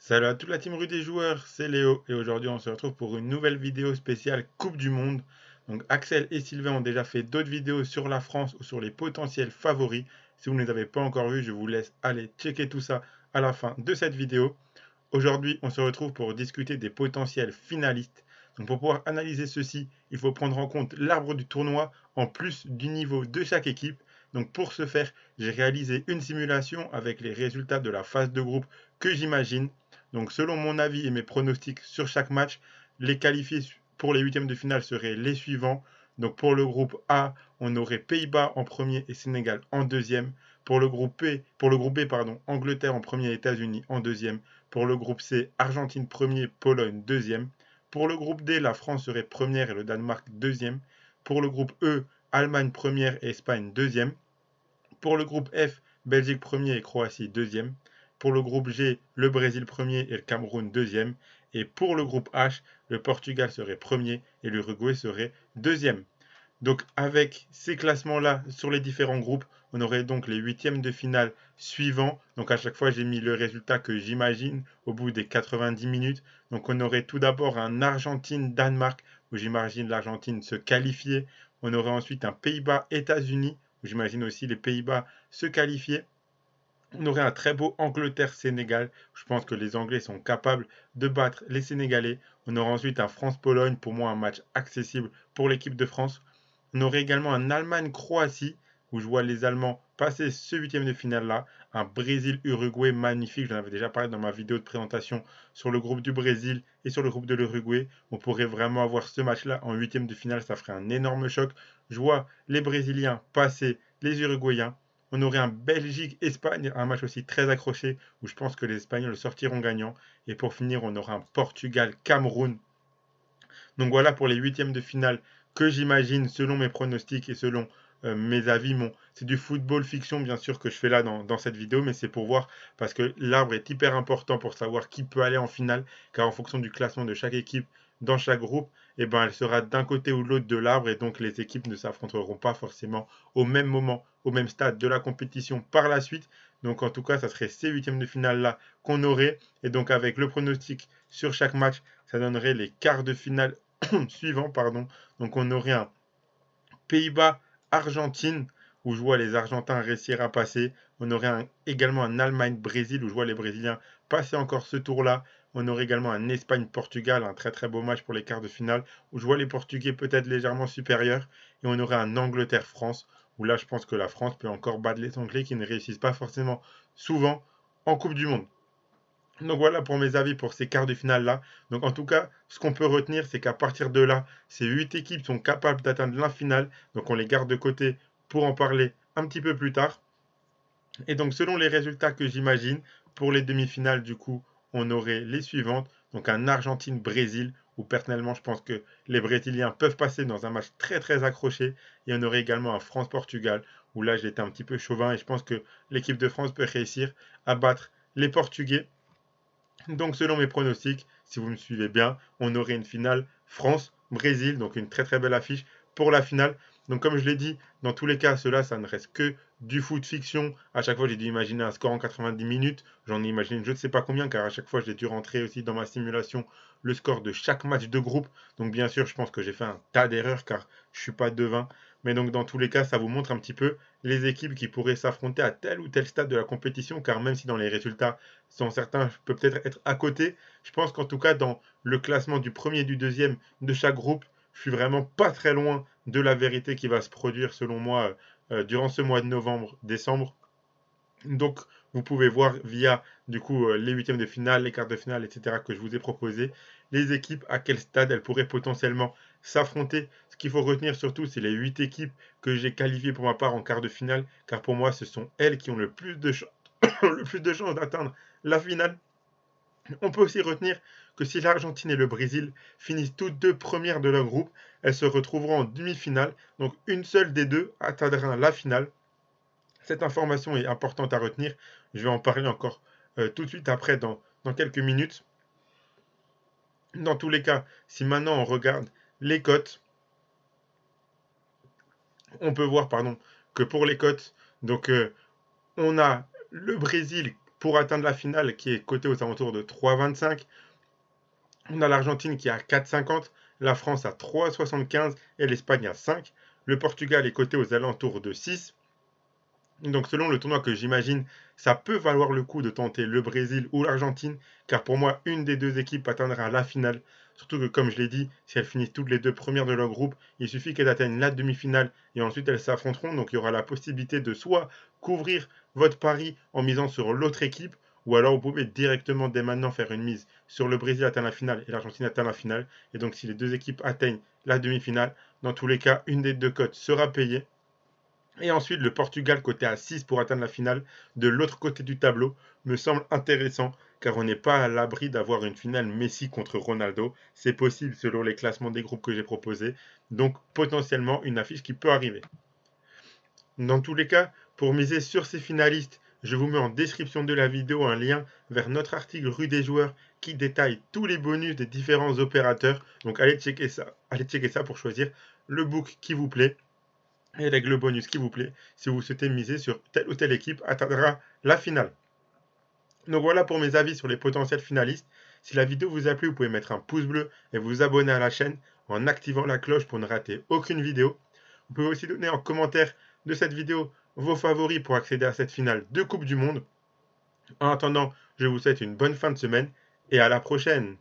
Salut à toute la team rue des joueurs, c'est Léo et aujourd'hui on se retrouve pour une nouvelle vidéo spéciale Coupe du Monde. Donc Axel et Sylvain ont déjà fait d'autres vidéos sur la France ou sur les potentiels favoris. Si vous ne les avez pas encore vus, je vous laisse aller checker tout ça à la fin de cette vidéo. Aujourd'hui, on se retrouve pour discuter des potentiels finalistes. Donc pour pouvoir analyser ceci, il faut prendre en compte l'arbre du tournoi en plus du niveau de chaque équipe. Donc pour ce faire, j'ai réalisé une simulation avec les résultats de la phase de groupe que j'imagine. Donc selon mon avis et mes pronostics sur chaque match, les qualifiés pour les huitièmes de finale seraient les suivants. Donc pour le groupe A, on aurait Pays-Bas en premier et Sénégal en deuxième. Pour le groupe B, pardon, Angleterre en premier et États-Unis en deuxième. Pour le groupe C, Argentine premier, Pologne deuxième. Pour le groupe D, la France serait première et le Danemark deuxième. Pour le groupe E, Allemagne première et Espagne deuxième. Pour le groupe F, Belgique premier et Croatie deuxième. Pour le groupe G, le Brésil premier et le Cameroun deuxième. Et pour le groupe H, le Portugal serait premier et l'Uruguay serait deuxième. Donc avec ces classements-là sur les différents groupes, on aurait donc les huitièmes de finale suivants. Donc à chaque fois, j'ai mis le résultat que j'imagine au bout des 90 minutes. Donc on aurait tout d'abord un Argentine-Danemark, où j'imagine l'Argentine se qualifier. On aurait ensuite un Pays-Bas-États-Unis, où j'imagine aussi les Pays-Bas se qualifier. On aurait un très beau Angleterre-Sénégal. Je pense que les Anglais sont capables de battre les Sénégalais. On aura ensuite un France-Pologne, pour moi un match accessible pour l'équipe de France. On aurait également un Allemagne-Croatie, où je vois les Allemands passer ce huitième de finale-là. Un Brésil-Uruguay magnifique, j'en avais déjà parlé dans ma vidéo de présentation sur le groupe du Brésil et sur le groupe de l'Uruguay. On pourrait vraiment avoir ce match-là en huitième de finale, ça ferait un énorme choc. Je vois les Brésiliens passer les Uruguayens. On aurait un Belgique-Espagne, un match aussi très accroché, où je pense que les Espagnols sortiront gagnants. Et pour finir, on aura un Portugal-Cameroun. Donc voilà pour les huitièmes de finale que j'imagine selon mes pronostics et selon mes avis. Bon, c'est du football fiction bien sûr que je fais là dans cette vidéo, mais c'est pour voir parce que l'arbre est hyper important pour savoir qui peut aller en finale, car en fonction du classement de chaque équipe dans chaque groupe, eh ben, elle sera d'un côté ou de l'autre de l'arbre et donc les équipes ne s'affronteront pas forcément au même moment, au même stade de la compétition par la suite. Donc en tout cas, ça serait ces huitièmes de finale là qu'on aurait et donc avec le pronostic sur chaque match, ça donnerait les quarts de finale suivant, pardon. Donc on aurait un Pays-Bas-Argentine, où je vois les Argentins réussir à passer. On aurait également un Allemagne-Brésil, où je vois les Brésiliens passer encore ce tour-là. On aurait également un Espagne-Portugal, un très très beau match pour les quarts de finale, où je vois les Portugais peut-être légèrement supérieurs. Et on aurait un Angleterre-France, où là je pense que la France peut encore battre les Anglais qui ne réussissent pas forcément souvent en Coupe du Monde. Donc voilà pour mes avis pour ces quarts de finale là. Donc en tout cas, ce qu'on peut retenir, c'est qu'à partir de là, ces 8 équipes sont capables d'atteindre la finale. Donc on les garde de côté pour en parler un petit peu plus tard. Et donc selon les résultats que j'imagine, pour les demi-finales du coup, on aurait les suivantes. Donc un Argentine-Brésil, où personnellement je pense que les Brésiliens peuvent passer dans un match très très accroché. Et on aurait également un France-Portugal, où là j'étais un petit peu chauvin et je pense que l'équipe de France peut réussir à battre les Portugais. Donc, selon mes pronostics, si vous me suivez bien, on aurait une finale France-Brésil, donc une très très belle affiche pour la finale. Donc, comme je l'ai dit, dans tous les cas, cela, ça ne reste que du foot fiction. À chaque fois, j'ai dû imaginer un score en 90 minutes. J'en ai imaginé je ne sais pas combien, car à chaque fois, j'ai dû rentrer aussi dans ma simulation le score de chaque match de groupe. Donc, bien sûr, je pense que j'ai fait un tas d'erreurs, car je ne suis pas devin. Mais donc, dans tous les cas, ça vous montre un petit peu les équipes qui pourraient s'affronter à tel ou tel stade de la compétition, car même si dans les résultats, sans certains, je peux peut-être être à côté. Je pense qu'en tout cas, dans le classement du premier et du deuxième de chaque groupe, je suis vraiment pas très loin de la vérité qui va se produire, selon moi, durant ce mois de novembre, décembre. Donc, vous pouvez voir via du coup les huitièmes de finale, les quarts de finale, etc. que je vous ai proposé, les équipes à quel stade elles pourraient potentiellement s'affronter. Ce qu'il faut retenir surtout, c'est les 8 équipes que j'ai qualifiées pour ma part en quart de finale, car pour moi, ce sont elles qui ont le plus de, le plus de chances d'atteindre la finale. On peut aussi retenir que si l'Argentine et le Brésil finissent toutes deux premières de leur groupe, elles se retrouveront en demi-finale. Donc une seule des deux atteindra la finale. Cette information est importante à retenir. Je vais en parler encore tout de suite après dans quelques minutes. Dans tous les cas, si maintenant on regarde les cotes, on peut voir que pour les cotes, donc on a le Brésil pour atteindre la finale qui est cotée aux alentours de 3,25. On a l'Argentine qui est à 4,50, la France à 3,75 et l'Espagne à 5. Le Portugal est coté aux alentours de 6. Donc selon le tournoi que j'imagine, ça peut valoir le coup de tenter le Brésil ou l'Argentine, car pour moi, une des deux équipes atteindra la finale. Surtout que, comme je l'ai dit, si elles finissent toutes les deux premières de leur groupe, il suffit qu'elles atteignent la demi-finale et ensuite elles s'affronteront. Donc il y aura la possibilité de soit couvrir votre pari en misant sur l'autre équipe, ou alors vous pouvez directement dès maintenant faire une mise sur le Brésil atteint la finale et l'Argentine atteint la finale. Et donc si les deux équipes atteignent la demi-finale, dans tous les cas, une des deux cotes sera payée. Et ensuite, le Portugal coté à 6 pour atteindre la finale de l'autre côté du tableau me semble intéressant car on n'est pas à l'abri d'avoir une finale Messi contre Ronaldo. C'est possible selon les classements des groupes que j'ai proposés. Donc potentiellement une affiche qui peut arriver. Dans tous les cas, pour miser sur ces finalistes, je vous mets en description de la vidéo un lien vers notre article Rue des joueurs qui détaille tous les bonus des différents opérateurs. Donc allez checker ça. Allez checker ça pour choisir le book qui vous plaît et avec le bonus qui vous plaît si vous souhaitez miser sur telle ou telle équipe atteindra la finale. Donc voilà pour mes avis sur les potentiels finalistes. Si la vidéo vous a plu, vous pouvez mettre un pouce bleu et vous abonner à la chaîne en activant la cloche pour ne rater aucune vidéo. Vous pouvez aussi donner en commentaire de cette vidéo vos favoris pour accéder à cette finale de Coupe du Monde. En attendant, je vous souhaite une bonne fin de semaine et à la prochaine.